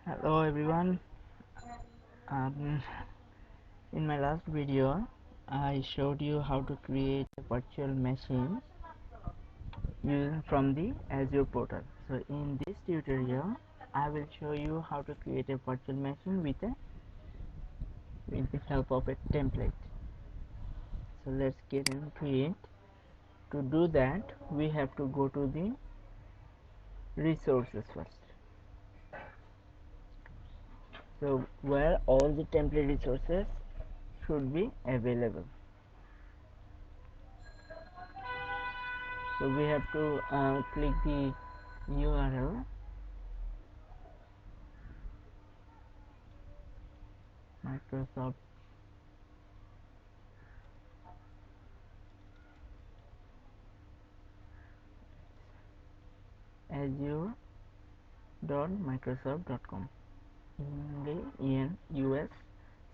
Hello everyone. Um, in my last video, I showed you how to create a virtual machine using from the Azure portal. So in this tutorial, I will show you how to create a virtual machine with the help of a template. So let's get into it. To do that, we have to go to the resources first. So where all the template resources should be available. So we have to click the URL Microsoft Azure.microsoft.com in the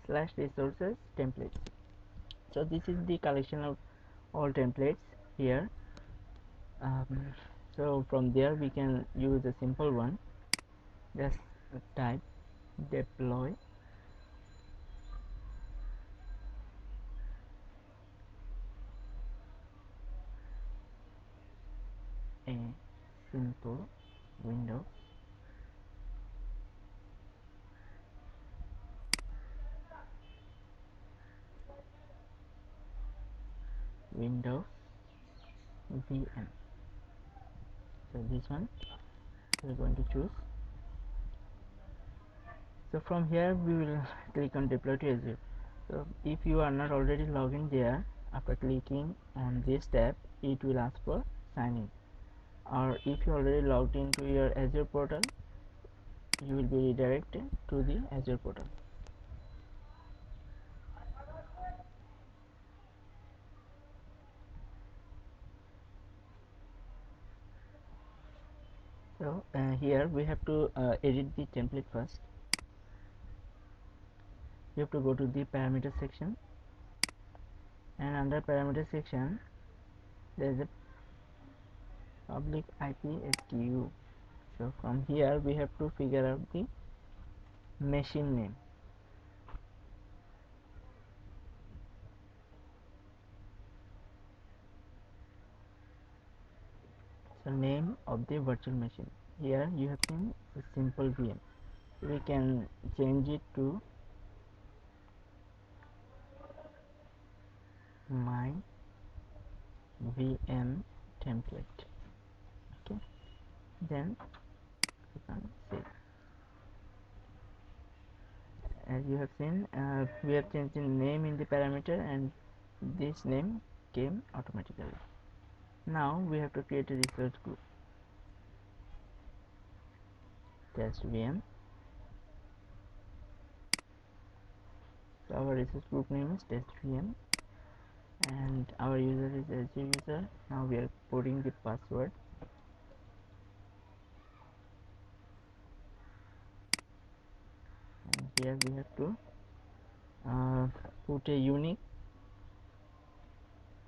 US/resources templates. So this is the collection of all templates here. So from there we can use a simple one. Just type deploy a simple window Windows VM. So this one we're going to choose. So from here we will click on deploy to Azure. So if you are not already logged in there, after clicking on this tab it will ask for sign in, or if you already logged into your Azure portal, you will be redirected to the Azure portal. So here we have to edit the template first. You have to go to the parameter section, and under parameter section there is a public IP SKU. So from here we have to figure out the machine name. So name of the virtual machine. Here you have seen a simple VM. We can change it to my VM template. Okay, then click on save. As you have seen, we have changed the name in the parameter, and this name came automatically. Now we have to create a research group. Test VM. So our research group name is test VM, and our user is Azure user. Now we are putting the password. And here we have to put a unique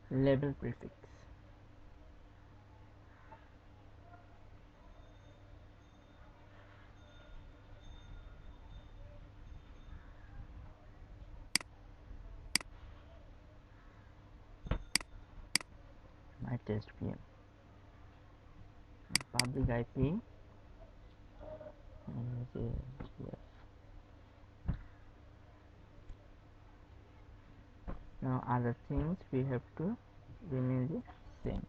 label prefix. My test VM. Public IP is now other things we have to remain the same.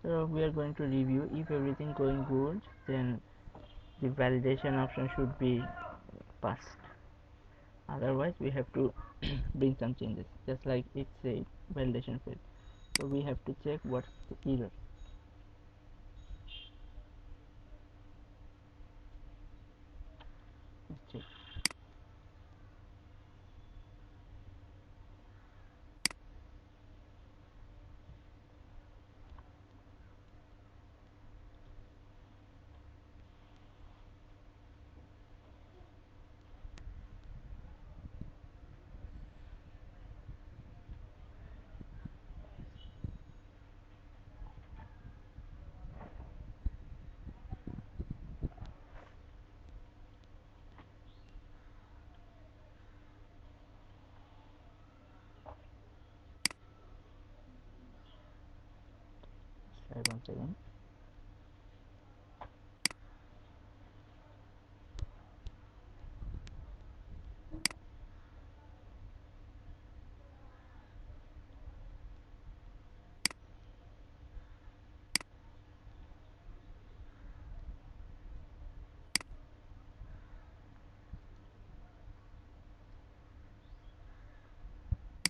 So we are going to review. If everything going good, then the validation option should be passed. Otherwise we have to bring some changes, just like it said validation failed. So we have to check what's the error. Let's check. try once again.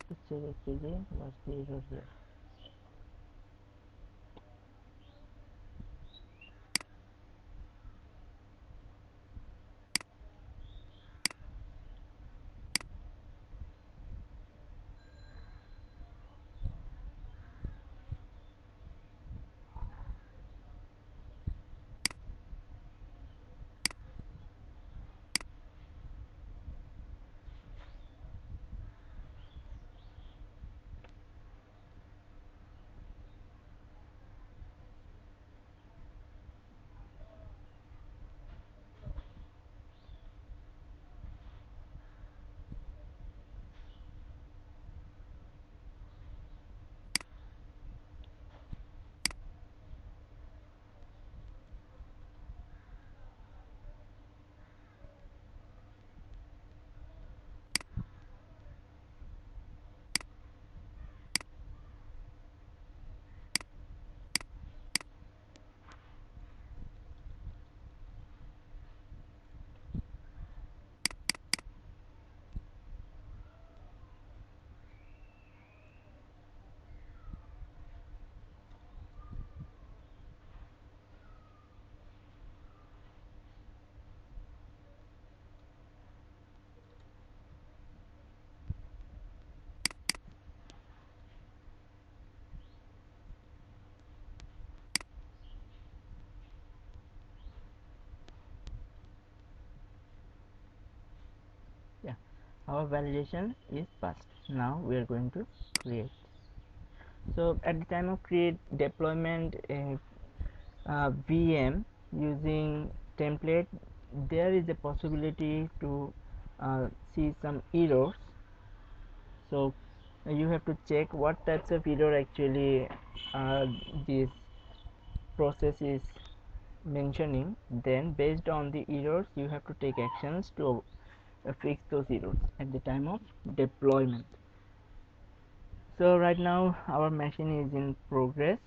Let's check actually what's the error here. Yeah, our validation is passed. Now we are going to create. So at the time of create deployment VM using template, there is a possibility to see some errors. So you have to check what types of error actually this process is mentioning. Then based on the errors you have to take actions to fix those errors at the time of deployment. So right now our machine is in progress,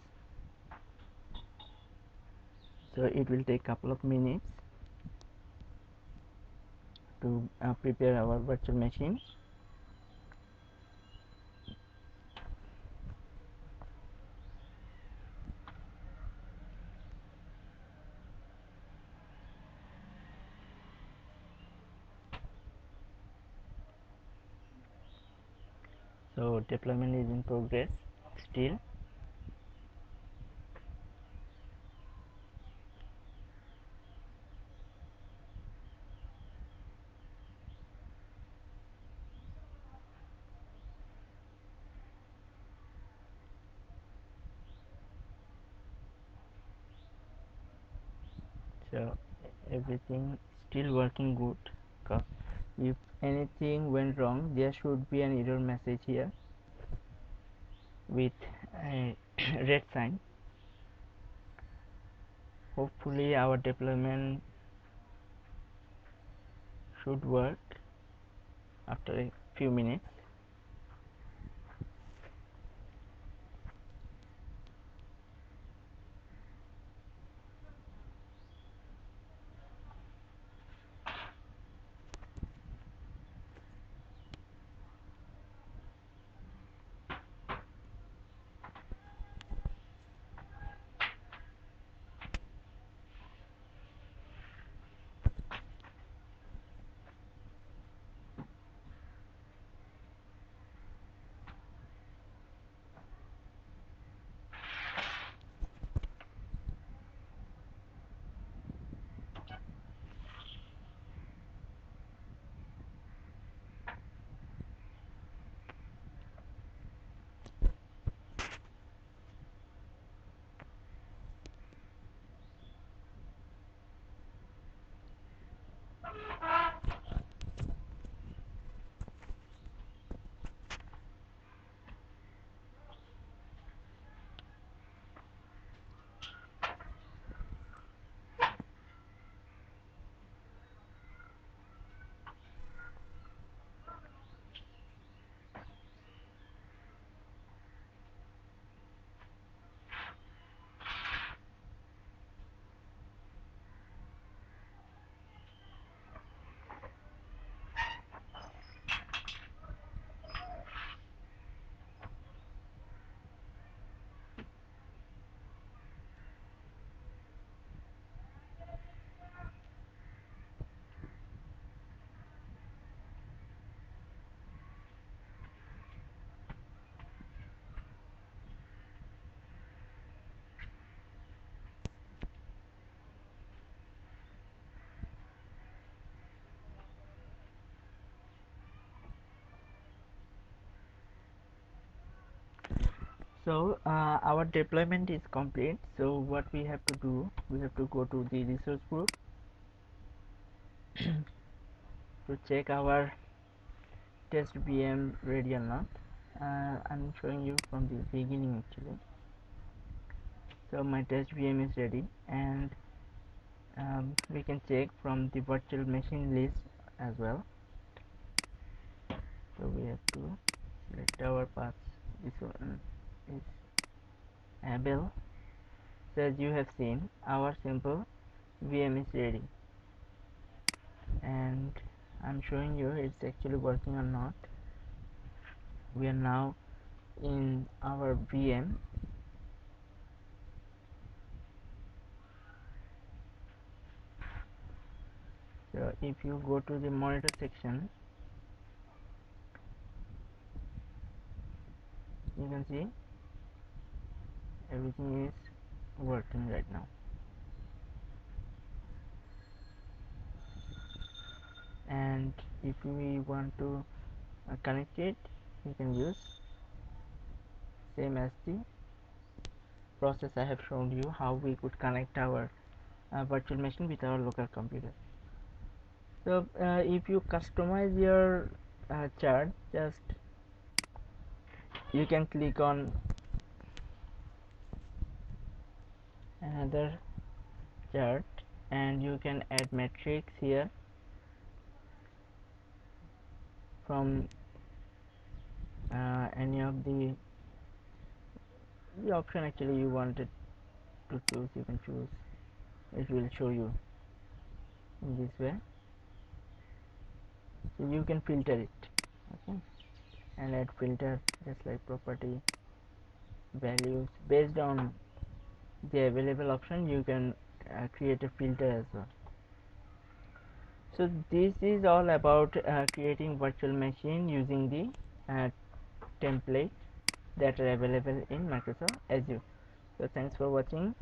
so it will take couple of minutes to prepare our virtual machine. So deployment is in progress still. So everything still working good. If anything went wrong, there should be an error message here with a red sign. Hopefully our deployment should work after a few minutes. So our deployment is complete. So what we have to do, we have to go to the resource group to check our test VM ready or not. I'm showing you from the beginning actually. So my test VM is ready, and we can check from the virtual machine list as well. So we have to select our paths. This one is able. So as you have seen, our simple VM is ready, and I'm showing you it's actually working or not. We are now in our VM. So if you go to the monitor section, you can see everything is working right now. And if we want to connect it, we can use same as the process I have shown you, how we could connect our virtual machine with our local computer. So if you customize your chart, just you can click on another chart and you can add metrics here from any of the option actually you wanted to choose. You can choose, it will show you in this way. So you can filter it, okay, and add filter just like property values based on the available option. You can create a filter as well. So this is all about creating virtual machine using the template that are available in Microsoft Azure. So thanks for watching.